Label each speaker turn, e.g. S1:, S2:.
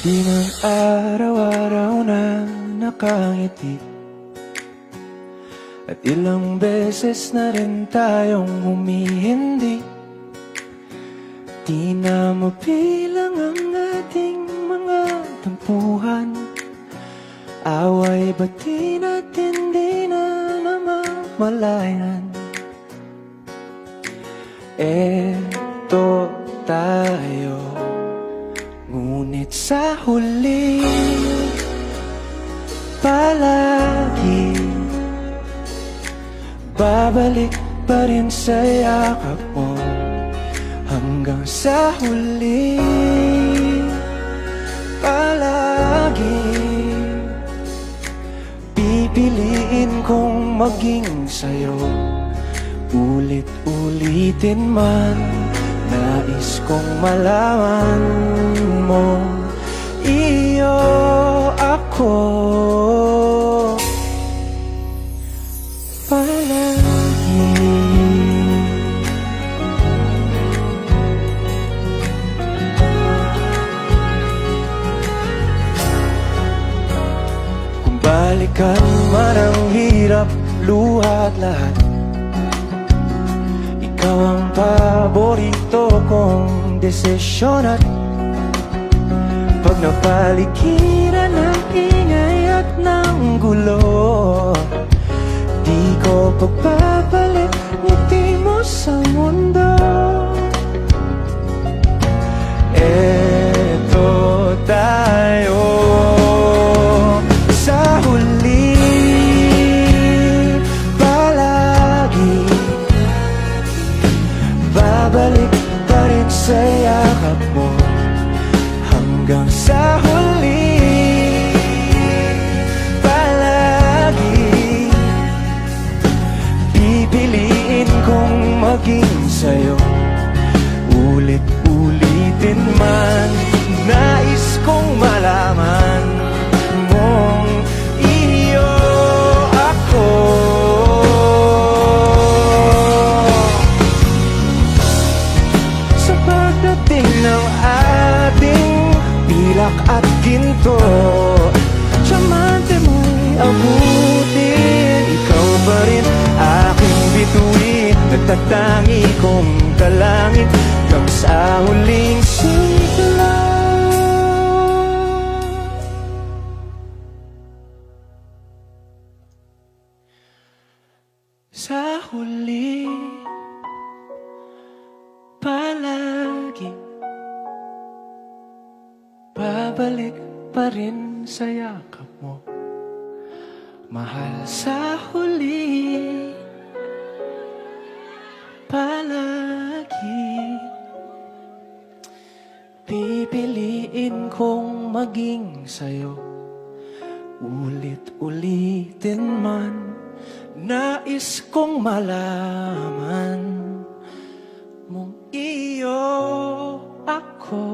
S1: Di man araw-araw na nakangiti, at ilang beses na rin tayong humihindi. Di na mabilang ang ating mga tampuhan, away bati natin di na namamalayan. Eto tayo, ngunit sa huli palagi babalik pa rin sa yakap mo. Hanggang sa huli palagi pipiliin kong maging sa'yo. Ulit-ulitin man, nais kong malaman mo, iyo ako palagi. Kung balikan man ang hirap, luha at lahat, ikaw ang paborito kong desisyon. At pag napaligiran ng ingay at ng gulo, di ko pagbabalik ngiti mo sa mundo. Eto tayo sa huli palagi, babalik pa rin sa yakap mo. Hanggang sa huli palagi pipiliin kong maging sa'yo. Ulit-ulitin man, nais kong malaman mong iyo ako. Sa pagdating ng ating pilak at ginto, tiyamante mo'y abutin. Ikaw pa rin aking bituin, nagtatangi kong kalangit hanggang sa huling sigla. Sa huli palagi babalik pa rin sa yakap mo, mahal. Sa huli palagi pipiliin kong maging sa'yo. Ulit-ulitin man, nais kong malaman mong iyo ako.